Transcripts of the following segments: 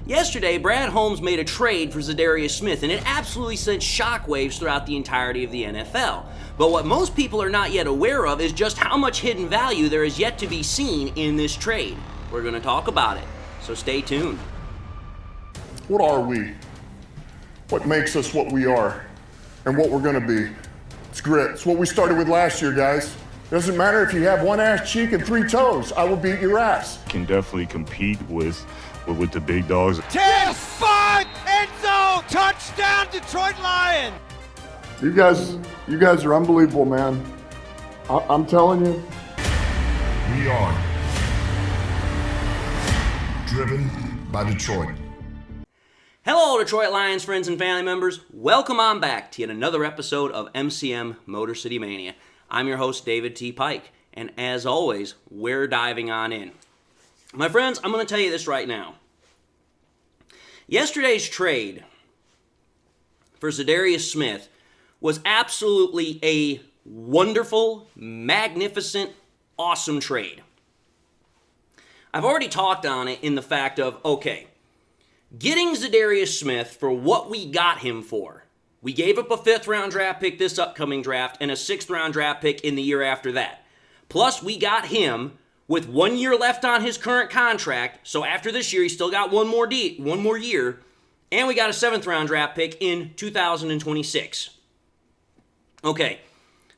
Yesterday, Brad Holmes made a trade for Za'Darius Smith, and it absolutely sent shockwaves throughout the entirety of the NFL. But what most people are not yet aware of is just how much hidden value there is yet to be seen in this trade. We're going to talk about it, so stay tuned. What are we? What makes us what we are and what we're going to be? It's grit. It's what we started with last year, guys. Doesn't matter if you have one ass cheek and 3 toes. I will beat your ass. Can definitely compete with the big dogs. 10-5 end zone touchdown Detroit Lions. You guys are unbelievable, man. I'm telling you. We are driven by Detroit. Hello, Detroit Lions friends and family members. Welcome on back to yet another episode of MCM Motor City Mania. I'm your host, David T. Pike, and as always, we're diving on in. My friends, I'm going to tell you this right now. Yesterday's trade for Za'Darius Smith was absolutely a wonderful, magnificent, awesome trade. I've already talked on it in the fact of, okay, getting Za'Darius Smith for what we got him for. We gave up a 5th-round draft pick this upcoming draft and a 6th-round draft pick in the year after that. Plus, we got him with 1 year left on his current contract, so after this year, he's still got one more year, and we got a 7th-round draft pick in 2026. Okay,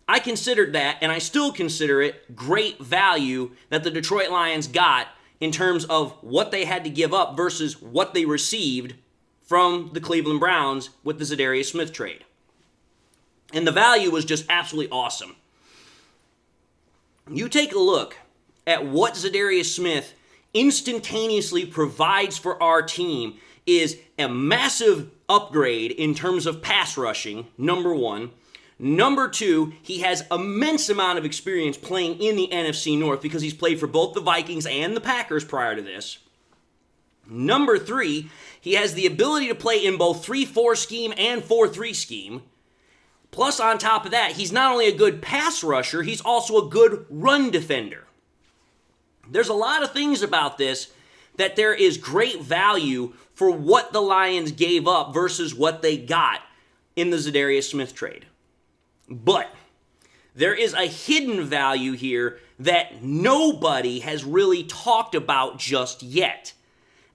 I considered that, and I still consider it great value that the Detroit Lions got in terms of what they had to give up versus what they received from the Cleveland Browns with the Za'Darius Smith trade. And the value was just absolutely awesome. You take a look at what Za'Darius Smith instantaneously provides for our team is a massive upgrade in terms of pass rushing, number one. Number two, he has immense amount of experience playing in the NFC North because he's played for both the Vikings and the Packers prior to this. Number three, he has the ability to play in both 3-4 scheme and 4-3 scheme. Plus, on top of that, he's not only a good pass rusher, he's also a good run defender. There's a lot of things about this that there is great value for what the Lions gave up versus what they got in the Za'Darius Smith trade. But there is a hidden value here that nobody has really talked about just yet.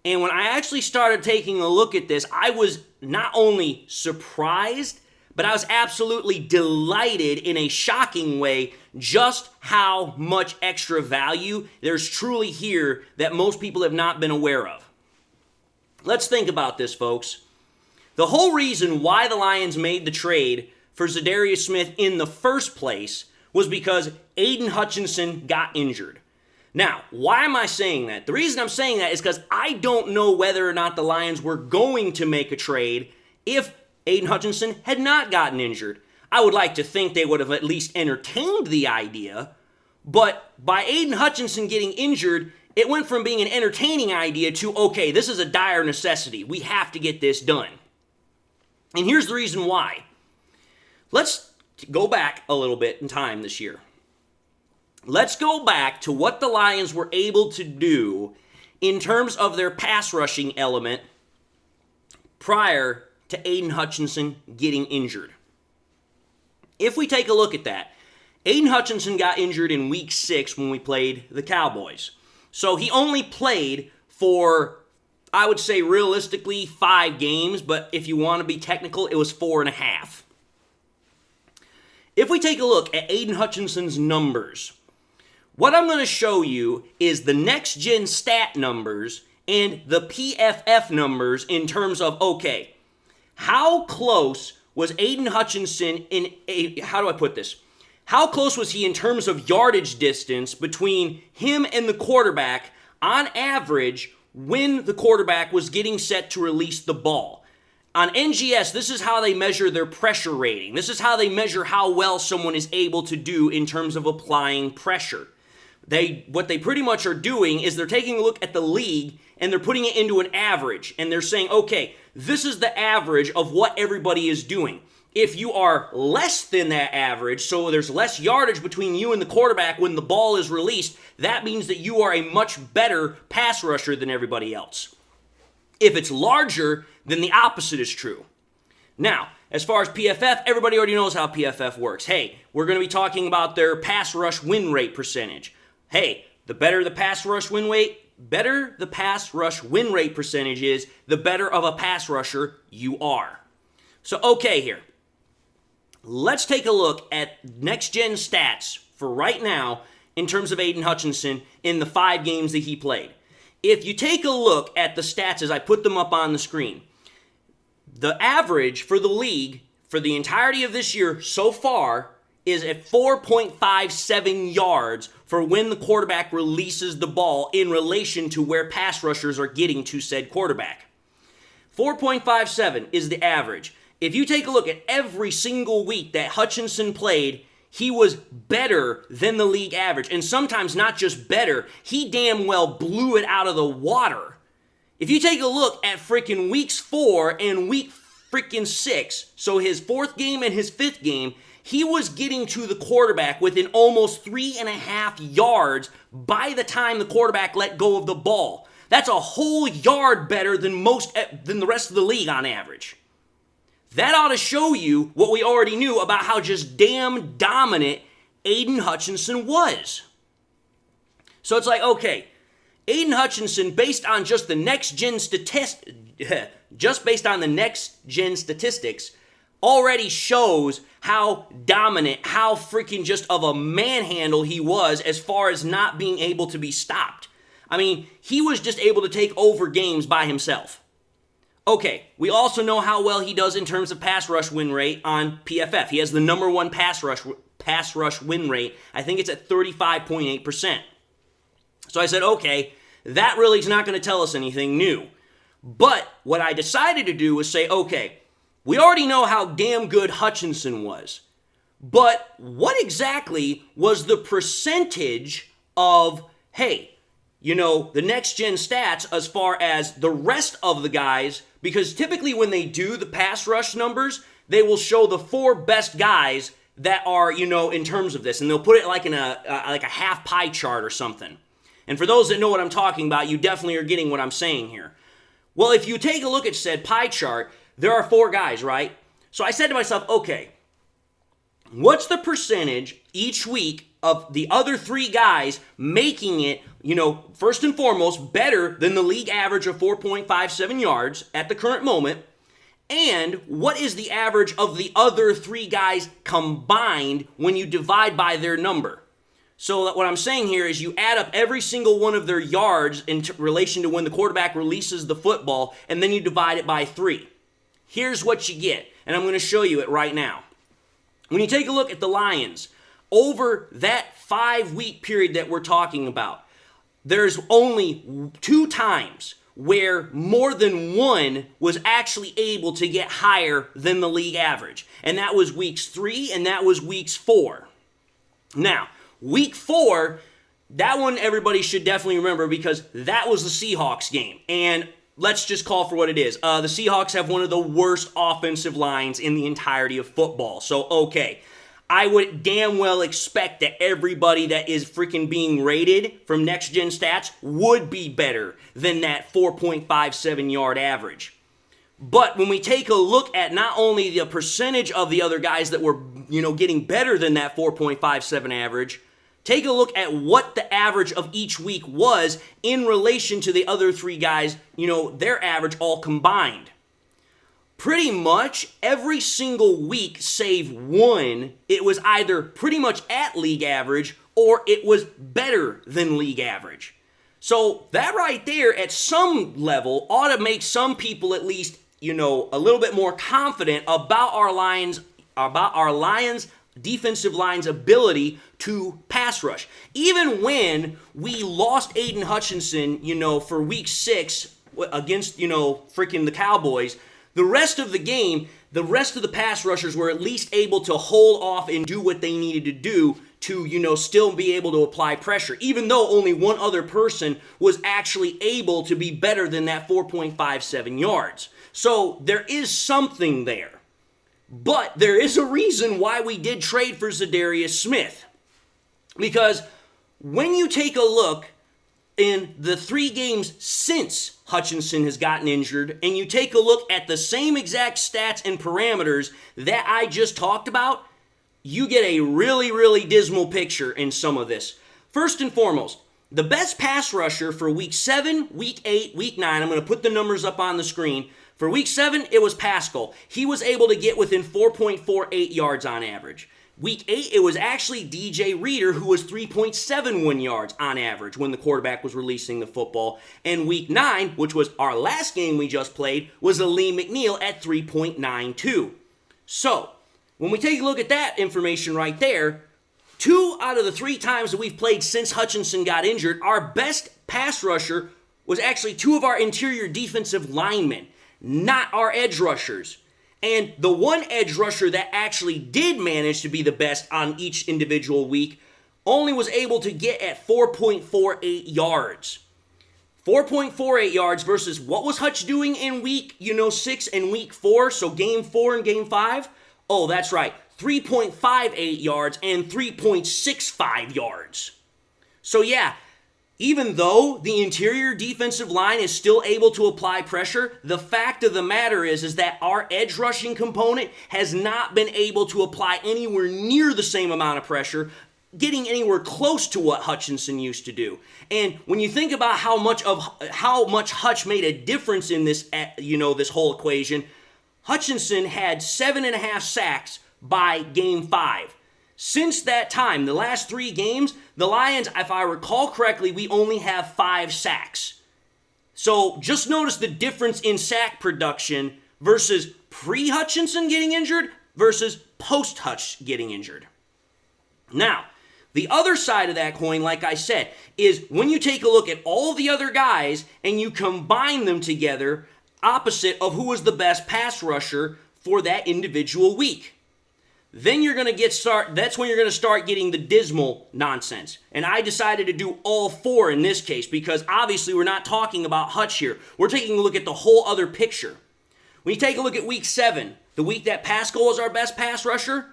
And when I actually started taking a look at this, I was not only surprised, but I was absolutely delighted in a shocking way just how much extra value there's truly here that most people have not been aware of. Let's think about this, folks. The whole reason why the Lions made the trade for Za'Darius Smith in the first place was because Aiden Hutchinson got injured. Now, why am I saying that? The reason I'm saying that is because I don't know whether or not the Lions were going to make a trade if Aiden Hutchinson had not gotten injured. I would like to think they would have at least entertained the idea, but by Aiden Hutchinson getting injured, it went from being an entertaining idea to, okay, this is a dire necessity. We have to get this done. And here's the reason why. Let's go back a little bit in time this year. Let's go back to what the Lions were able to do in terms of their pass rushing element prior to Aiden Hutchinson getting injured. If we take a look at that, Aiden Hutchinson got injured in week 6 when we played the Cowboys. So he only played for, I would say realistically, 5 games, but if you want to be technical, it was 4.5. If we take a look at Aiden Hutchinson's numbers, what I'm going to show you is the next-gen stat numbers and the PFF numbers in terms of, okay, how close was Aiden Hutchinson how close was he in terms of yardage distance between him and the quarterback on average when the quarterback was getting set to release the ball? On NGS, this is how they measure their pressure rating. This is how they measure how well someone is able to do in terms of applying pressure. What they pretty much are doing is they're taking a look at the league and they're putting it into an average. And they're saying, okay, this is the average of what everybody is doing. If you are less than that average, so there's less yardage between you and the quarterback when the ball is released, that means that you are a much better pass rusher than everybody else. If it's larger, then the opposite is true. Now, as far as PFF, everybody already knows how PFF works. Hey, we're going to be talking about their pass rush win rate percentage. Hey, the better the pass rush win rate percentage is, the better of a pass rusher you are. So, okay here. Let's take a look at next-gen stats for right now in terms of Aiden Hutchinson in the 5 games that he played. If you take a look at the stats as I put them up on the screen, the average for the league for the entirety of this year so far is at 4.57 yards for when the quarterback releases the ball in relation to where pass rushers are getting to said quarterback. 4.57 is the average. If you take a look at every single week that Hutchinson played, he was better than the league average. And sometimes not just better, he damn well blew it out of the water. If you take a look at freaking weeks 4 and week freaking 6, so his 4th game and his 5th game, he was getting to the quarterback within almost 3.5 yards by the time the quarterback let go of the ball. That's a whole yard better than the rest of the league on average. That ought to show you what we already knew about how just damn dominant Aiden Hutchinson was. So it's like, okay, Aiden Hutchinson, based on just the next-gen statistics, already shows how dominant, how freaking just of a manhandle he was as far as not being able to be stopped. I mean, he was just able to take over games by himself. Okay, we also know how well he does in terms of pass rush win rate on PFF. He has the number 1 pass rush win rate. I think it's at 35.8%. So I said, okay, that really is not going to tell us anything new. But what I decided to do was say, okay, we already know how damn good Hutchinson was. But what exactly was the percentage of, hey, the next-gen stats as far as the rest of the guys, because typically when they do the pass rush numbers, they will show the 4 best guys that are, in terms of this, and they'll put it like in a half pie chart or something. And for those that know what I'm talking about, you definitely are getting what I'm saying here. Well, if you take a look at said pie chart, there are 4 guys, right? So I said to myself, okay, what's the percentage each week of the other 3 guys making it, first and foremost, better than the league average of 4.57 yards at the current moment? And what is the average of the other 3 guys combined when you divide by their number? So what I'm saying here is you add up every single one of their yards in relation to when the quarterback releases the football, and then you divide it by 3. Here's what you get, and I'm going to show you it right now. When you take a look at the Lions, over that 5-week period that we're talking about, there's only 2 times where more than one was actually able to get higher than the league average. And that was weeks 3 and that was weeks 4. Now, week 4, that one everybody should definitely remember because that was the Seahawks game. And let's just call for what it is. The Seahawks have one of the worst offensive lines in the entirety of football. So, okay, I would damn well expect that everybody that is freaking being rated from next-gen stats would be better than that 4.57 yard average. But when we take a look at not only the percentage of the other guys that were, getting better than that 4.57 average, take a look at what the average of each week was in relation to the other 3 guys, their average all combined. Pretty much every single week save one, it was either pretty much at league average or it was better than league average. So that right there at some level ought to make some people at least, a little bit more confident about our Lions defensive line's ability to pass rush. Even when we lost Aiden Hutchinson, for week 6 against, freaking the Cowboys, the rest of the game, the rest of the pass rushers were at least able to hold off and do what they needed to do to, still be able to apply pressure, even though only one other person was actually able to be better than that 4.57 yards. So there is something there. But there is a reason why we did trade for Za'Darius Smith. Because when you take a look in the 3 games since Hutchinson has gotten injured, and you take a look at the same exact stats and parameters that I just talked about, you get a really, really dismal picture in some of this. First and foremost, the best pass rusher for Week 7, Week 8, Week 9, I'm going to put the numbers up on the screen. For Week 7, it was Pascal. He was able to get within 4.48 yards on average. Week 8, it was actually DJ Reader, who was 3.71 yards on average when the quarterback was releasing the football. And Week 9, which was our last game we just played, was Aleem McNeil at 3.92. So, when we take a look at that information right there, 2 out of the 3 times that we've played since Hutchinson got injured, our best pass rusher was actually 2 of our interior defensive linemen, not our edge rushers. And the one edge rusher that actually did manage to be the best on each individual week only was able to get at 4.48 yards. 4.48 yards versus what was Hutch doing in week, 6 and week 4, so game 4 and game 5? Oh, that's right, 3.58 yards and 3.65 yards. So yeah, even though the interior defensive line is still able to apply pressure, the fact of the matter is that our edge rushing component has not been able to apply anywhere near the same amount of pressure, getting anywhere close to what Hutchinson used to do. And when you think about how much Hutch made a difference in this, this whole equation, Hutchinson had 7.5 sacks by game 5. Since that time, the last 3 games, the Lions, if I recall correctly, we only have 5 sacks. So just notice the difference in sack production versus pre-Hutchinson getting injured versus post-Hutch getting injured. Now, the other side of that coin, like I said, is when you take a look at all the other guys and you combine them together opposite of who was the best pass rusher for that individual week. Then you're going to that's when you're going to start getting the dismal nonsense. And I decided to do all 4 in this case because obviously we're not talking about Hutch here. We're taking a look at the whole other picture. When you take a look at week 7, the week that Pascal was our best pass rusher,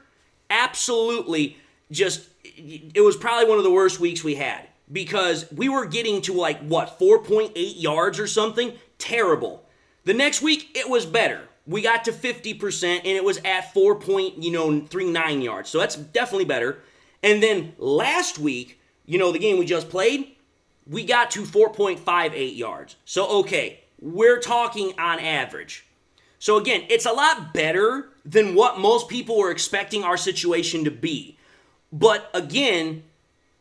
absolutely it was probably one of the worst weeks we had because we were getting to 4.8 yards or something? Terrible. The next week, it was better. We got to 50%, and it was at 4.39 yards. So that's definitely better. And then last week, the game we just played, we got to 4.58 yards. So, okay, we're talking on average. So, again, it's a lot better than what most people were expecting our situation to be. But, again,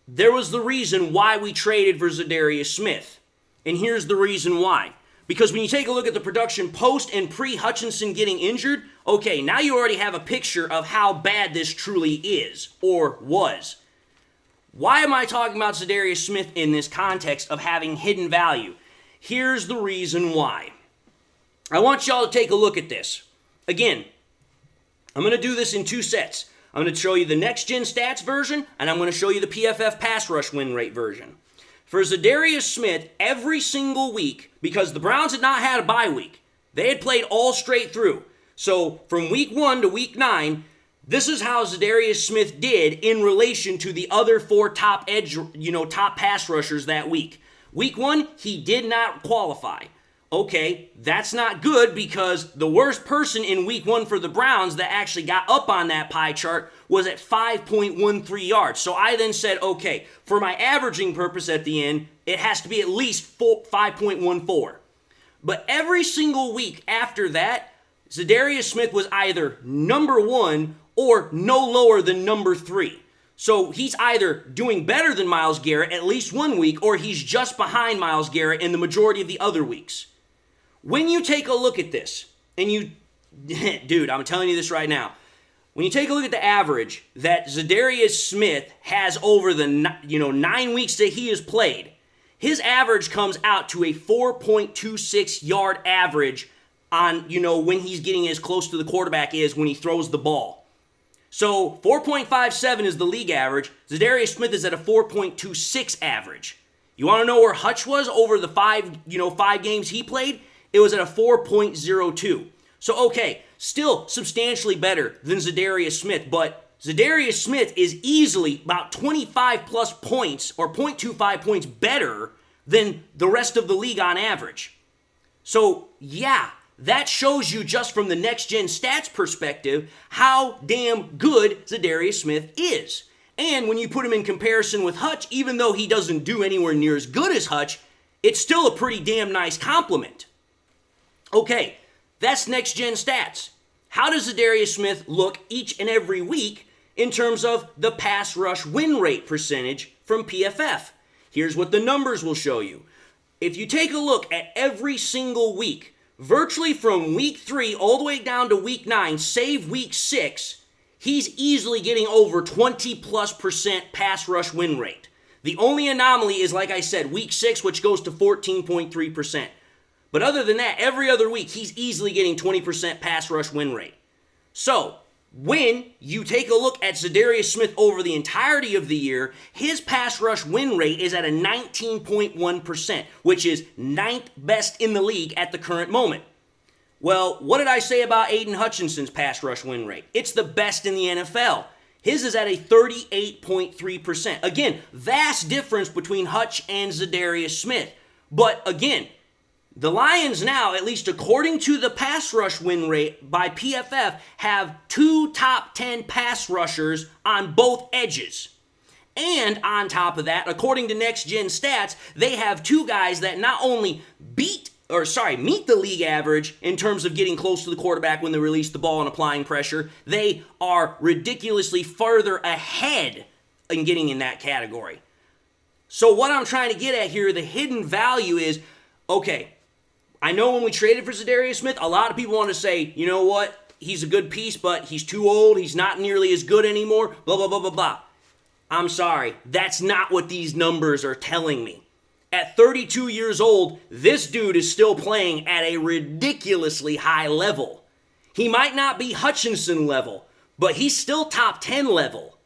there was the reason why we traded for Za'Darius Smith. And here's the reason why. Because when you take a look at the production post and pre-Hutchinson getting injured, okay, now you already have a picture of how bad this truly is, or was. Why am I talking about Za'Darius Smith in this context of having hidden value? Here's the reason why. I want y'all to take a look at this. Again, I'm going to do this in 2 sets. I'm going to show you the next-gen stats version, and I'm going to show you the PFF pass rush win rate version. For Za'Darius Smith, every single week, because the Browns had not had a bye week, they had played all straight through. So from week 1 to week 9, this is how Za'Darius Smith did in relation to the other 4 top pass rushers that week. Week 1, he did not qualify. Okay, that's not good because the worst person in week 1 for the Browns that actually got up on that pie chart was at 5.13 yards. So I then said, okay, for my averaging purpose at the end, it has to be at least 5.14. But every single week after that, Za'Darius Smith was either number 1 or no lower than number 3. So he's either doing better than Myles Garrett at least one week or he's just behind Myles Garrett in the majority of the other weeks. When you take a look at this, and dude, I'm telling you this right now. When you take a look at the average that Za'Darius Smith has over the 9 weeks that he has played, his average comes out to a 4.26 yard average on, when he's getting as close to the quarterback is when he throws the ball. So 4.57 is the league average. Za'Darius Smith is at a 4.26 average. You want to know where Hutch was over the 5 games he played? It was at a 4.02. So, okay, still substantially better than Za'Darius Smith, but Za'Darius Smith is easily about 25 plus points or 0.25 points better than the rest of the league on average. So, yeah, that shows you just from the next-gen stats perspective how damn good Za'Darius Smith is. And when you put him in comparison with Hutch, even though he doesn't do anywhere near as good as Hutch, it's still a pretty damn nice compliment. Okay, that's next-gen stats. How does Za'Darius Smith look each and every week in terms of the pass rush win rate percentage from PFF? Here's what the numbers will show you. If you take a look at every single week, virtually from week 3 all the way down to week 9, save week 6, he's easily getting over 20+% pass rush win rate. The only anomaly is, like I said, week 6, which goes to 14.3%. But other than that, every other week, he's easily getting 20% pass rush win rate. So, when you take a look at Za'Darius Smith over the entirety of the year, his pass rush win rate is at a 19.1%, which is 9th best in the league at the current moment. Well, what did I say about Aiden Hutchinson's pass rush win rate? It's the best in the NFL. His is at a 38.3%. Again, vast difference between Hutch and Za'Darius Smith. But again, the Lions now, at least according to the pass rush win rate by PFF, have 2 top 10 pass rushers on both edges. And on top of that, according to Next Gen Stats, they have 2 guys that not only meet the league average in terms of getting close to the quarterback when they release the ball and applying pressure, they are ridiculously further ahead in getting in that category. So what I'm trying to get at here, the hidden value is, okay, I know when we traded for Za'Darius Smith, a lot of people want to say, you know what, he's a good piece, but he's too old, he's not nearly as good anymore, blah, blah, blah, blah, blah. I'm sorry, that's not what these numbers are telling me. At 32 years old, this dude is still playing at a ridiculously high level. He might not be Hutchinson level, but he's still top 10 level.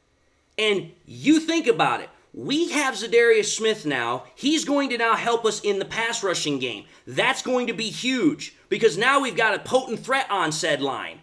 And you think about it. We have Za'Darius Smith now. He's going to now help us in the pass rushing game. That's going to be huge because now we've got a potent threat on said line.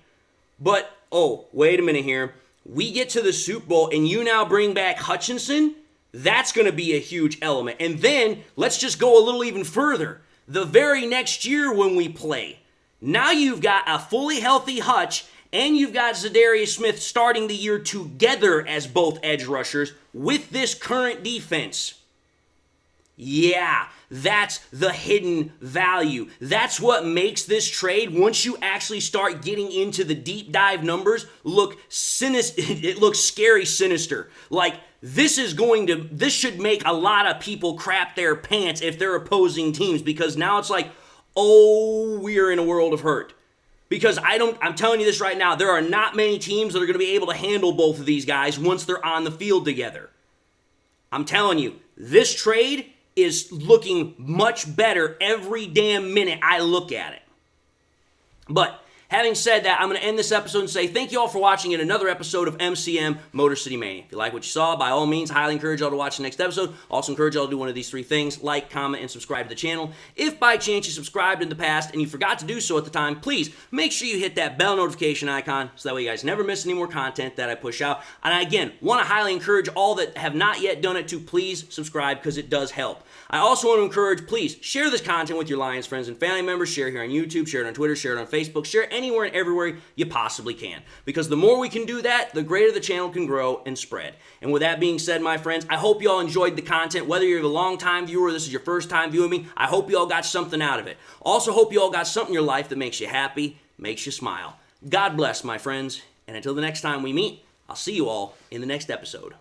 But, oh, wait a minute here. We get to the Super Bowl and you now bring back Hutchinson? That's going to be a huge element. And then, let's just go a little even further. The very next year when we play, now you've got a fully healthy Hutch and you've got Za'Darius Smith starting the year together as both edge rushers with this current defense. Yeah, that's the hidden value. That's what makes this trade, once you actually start getting into the deep dive numbers, look sinister. It looks scary sinister. Like, this should make a lot of people crap their pants if they're opposing teams, because now it's like, oh, we're in a world of hurt. Because I'm telling you this right now, there are not many teams that are going to be able to handle both of these guys once they're on the field together. I'm telling you, this trade is looking much better every damn minute I look at it. But having said that, I'm going to end this episode and say thank you all for watching yet another episode of MCM Motor City Mania. If you like what you saw, by all means, highly encourage y'all to watch the next episode. Also encourage y'all to do one of these 3 things: like, comment, and subscribe to the channel. If by chance you subscribed in the past and you forgot to do so at the time, please make sure you hit that bell notification icon so that way you guys never miss any more content that I push out. And I, again, want to highly encourage all that have not yet done it to please subscribe, because it does help. I also want to encourage, please, share this content with your Lions friends and family members. Share here on YouTube, share it on Twitter, share it on Facebook, share it anywhere and everywhere you possibly can. Because the more we can do that, the greater the channel can grow and spread. And with that being said, my friends, I hope you all enjoyed the content. Whether you're a long-time viewer or this is your first time viewing me, I hope you all got something out of it. Also hope you all got something in your life that makes you happy, makes you smile. God bless, my friends. And until the next time we meet, I'll see you all in the next episode.